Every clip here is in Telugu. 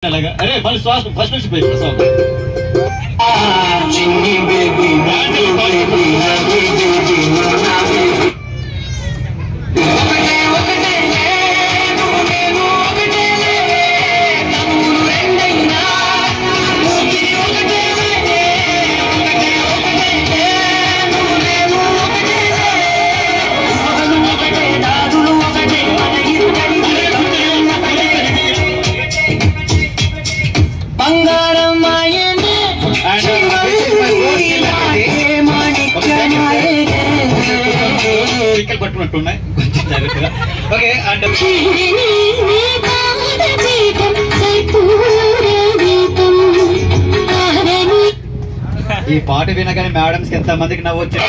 अरे मళ్ళీ శ్వాస ఫస్ట్ నుంచి ప్లే చేస్తాం చిన్ని baby Nani baby Nani baby నా బేబీ ఒకటే నేను ఒకటే తమ్ముడు రెండైనా ఒకటే ఒకటే నేను ఒకటే దాదులు ఒకటే మన ఇద్దరికి బంగారం మాయనే పట్టుకున్నట్టున్నాయి కొంచెం జాగ్రత్తగా ఓకే అండ్ ఈ పాట వినగానే మేడమ్స్ కి ఎంత మందికి నవ్వు వచ్చింది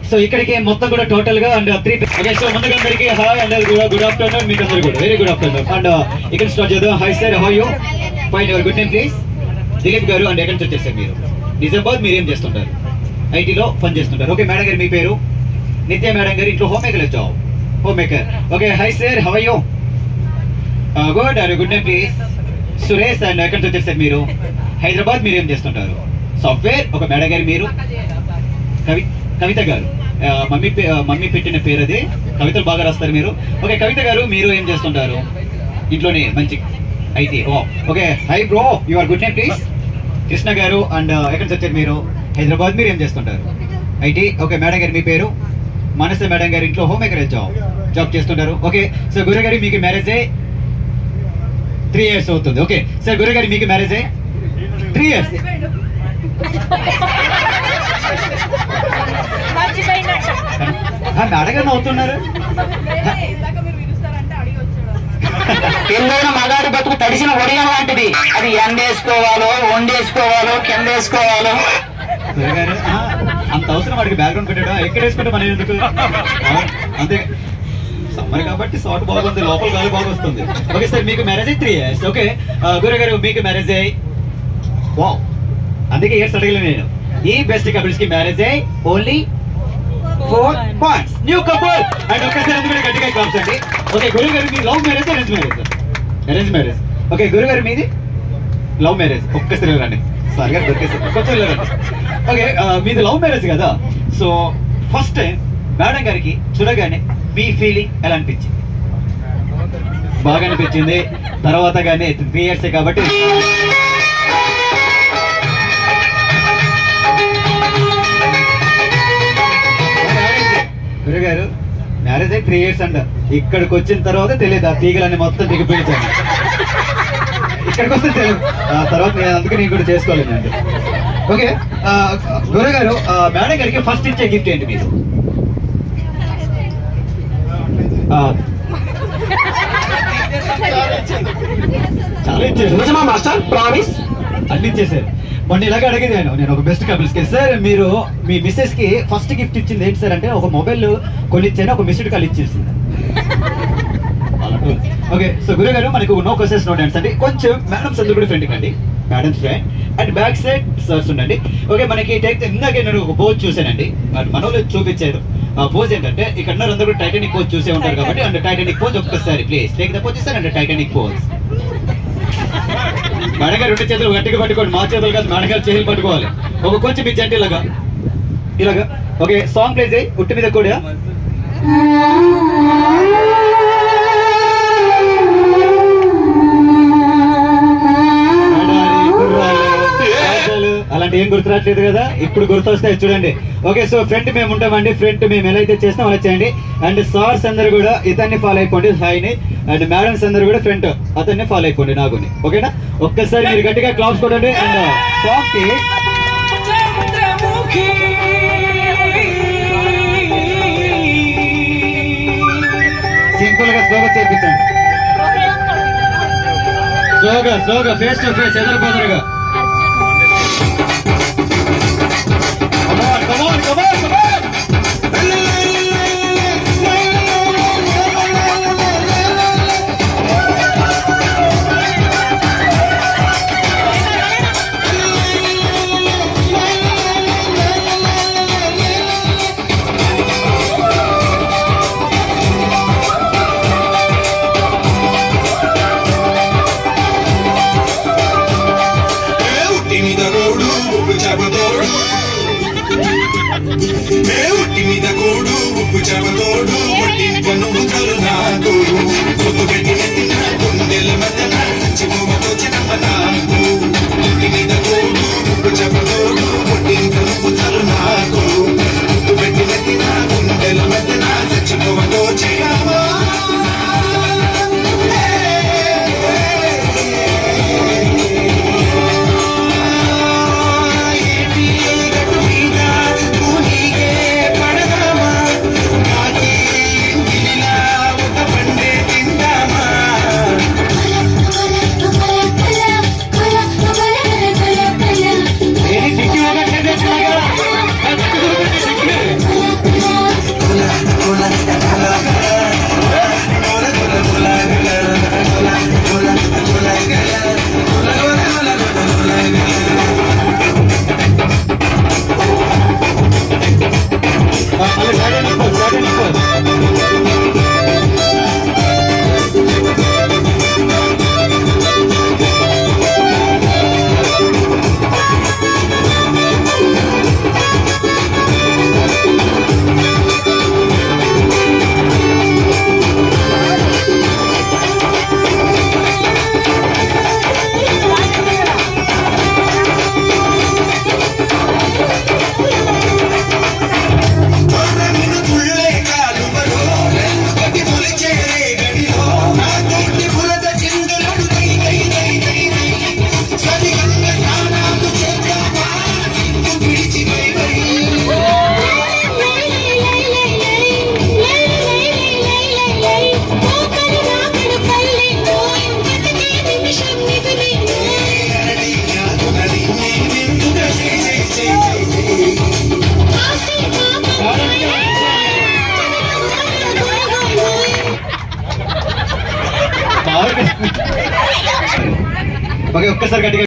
సో ఇక్కడికి మొత్తం కూడా టోటల్ గా అండ్ 3 ఓకే సో ముందుగా అందరికి హాయ్ అండ్ గుడ్ ఆఫ్టర్నూన్ మీకు అందరూ కూడా వెరీ గుడ్ ఆఫ్టర్నూన్ అండ్ ఇక్కడ స్టార్ట్ చేద్దాం hi sir how you fine your good name please Dilip గారు అండ్ ఎక్కడి నుంచి వచ్చేసారు మీరు నిజామాబాద్ మీరు ఏం చేస్తుంటారు ఐటీలో పని చేస్తుంటారు ఓకే మేడం గారు మీ పేరు నిత్య మేడం గారు ఇంట్లో హోమ్ మేకర్ వచ్చావు home maker okay hi sir how you good and good name please Suresh and ఎక్కడి నుంచి వచ్చేసారు మీరు హైదరాబాద్ మీరు ఏం చేస్తుంటారు సాఫ్ట్వేర్ ఒక మేడం గారు మీరు కవిత గారు మమ్మీ పెట్టిన పేరు అది కవితలు బాగా రాస్తారు మీరు ఓకే కవిత గారు మీరు ఏం చేస్తుంటారు ఇంట్లోనే మంచి IT okay hi bro your good name please Krishna గారు అండ్ ఎక్కడి నుంచి వచ్చారు మీరు హైదరాబాద్ మీరు ఏం చేస్తుంటారు ఐటీ ఓకే మేడం గారు మీ పేరు మనస మేడం గారు ఇంట్లో హోమ్ మేకర్ జాబ్ చేస్తుంటారు ఓకే సో గురు గారు మీకు మ్యారేజ్ 3 years అవుతుంది ఓకే సార్ గురు గారు మీకు మ్యారేజ్ 3 years అడగని అవుతున్నారు పెళ్ళైన మగాడి బతుకు తడిసిన ఒడియం లాంటిది అది ఎండేసుకోవాలో వండేసుకోవాలో కిందేసుకోవాలో అంత అవసరం వాడికి బ్యాక్గ్రౌండ్ పెట్టడం ఎక్కడ వేసుకుంటే మనం ఎందుకు అంతే సమ్మర్ కాబట్టి సాట్ బాగుంది లోపల గాలి బాగా వస్తుంది ఓకే సార్ మీకు మ్యారేజ్ 3 years ఓకే గురుగారు మీకు మ్యారేజ్ వావ్ అందుకే ఇయర్స్ అడగలేదు నేను ఈ బెస్ట్ కపుల్స్ కి marriage only 4 months new couple and ఒక్కసారి అందరూ గట్టిగా క్లాప్స్ అండి ఓకే గురుగారు మీ love marriage arrange marriage okay గురుగారు మీది లవ్ మ్యారేజ్ ఒక్కసారి రండి సార్ గారు దొరికేసారు కొంచెం రండి ఓకే మీది లవ్ మ్యారేజ్ కదా సో ఫస్ట్ టైం మేడం గారికి చూడగానే మీ ఫీలింగ్ ఎలా అనిపించింది బాగా అనిపించింది తర్వాత గానీ 3 years కాబట్టి గురుగారు మ్యారేజ్ 3 years అంట ఇక్కడికి వచ్చిన తర్వాత తెలియదు ఆ తీగలన్నీ మొత్తం దిగిపోయించాను ఇక్కడికి వస్తే తెలియదు తర్వాత అందుకే నేను కూడా చేసుకోలేనండి ఓకే గురుగారు మేడం గారికి ఫస్ట్ ఇచ్చే గిఫ్ట్ ఏంటి మీరు చాలా ఇచ్చేసారు మాస్టర్ ప్రామిస్ అన్ని ఇచ్చేసారు మొన్న ఇలాగ అడిగేది నేను ఒక బెస్ట్ కపుల్స్ కి సార్ మీరు మీ మిస్సెస్ కి ఫస్ట్ గిఫ్ట్ ఇచ్చింది ఏంటి సార్ అంటే ఒక మొబైల్ కొనిచ్చాను ఒక మిస్డ్ కాల్ ఇచ్చేసింది ఓకే సో గురుగారు మనకు నో క్వశ్చన్స్ నో డాన్స్ అండి కొంచెం మేడమ్స్ అందరూ కూడా ఫ్రెండ్ కండి madams front and back side sirs ఉండండి ఓకే మనకి ఇందాకే నేను ఒక పోజ్ చూసానండి మనోళ్ళు చూపించారు ఆ పోజ్ ఏంటంటే ఇక్కడ అందరూ కూడా టైటానిక్ పోజ్ చూసే ఉంటారు కాబట్టి అండ్ టైటానిక్ పోజ్ ఒక్కసారి please take the pose and Titanic pose మేడగారు 2 చేతులు గట్టిగా పట్టుకోండి మా చేతులు కాదు మేడగారు చేతులు పట్టుకోవాలి ఒక కొంచెం మీ జంట ఇలాగా ఓకే సాంగ్ ప్లే చేయి ఉట్టి మీద కూడా అలాంటి ఏం గుర్తురాట్లేదు కదా ఇప్పుడు గుర్తొస్తాయి చూడండి ఓకే సో ఫ్రెండ్ మేము ఉంటామండి ఫ్రెండ్ మేము ఎలా అయితే చేస్తాం అలా చేయండి అండ్ సార్స్ అందరు కూడా ఇతన్ని ఫాలో అయిపోండి హాయిని అండ్ మేడమ్స్ అందరు కూడా ఫ్రెండ్ అతన్ని ఫాలో అయిపోండి నాగుని ఓకేనా ఒక్కసారి మీరు గట్టిగా క్లాప్స్ కొట్టండి అండ్ సాంగ్ కి సింపుల్ గా స్లోగా చేర్పించండి స్లోగా ఫేస్ టు ఫేస్ ఎదురుపోదురుగా Come on! ఒట్టి మీద కోడు ఉప్పు చేపతోడు ఒట్టి మీద కోడు ఉప్పు చేపతోడు ఒట్టి పన్ను చాలు నాకు కొద్దు పెట్టి నెత్తిన గుండెల మధ్యన సంచిపోవతో చిన్నమ్మ నాకు ఒట్టి మీద కోడు ఉప్పు చేపతోడు ఒట్టి పన్ను చాలు నాకు కొద్దు పెట్టి నెత్తిన గుండెల మధ్యన సంచిపోవతో చిన్నమ్మ ఓకే ఒక్కసారి గట్టిగా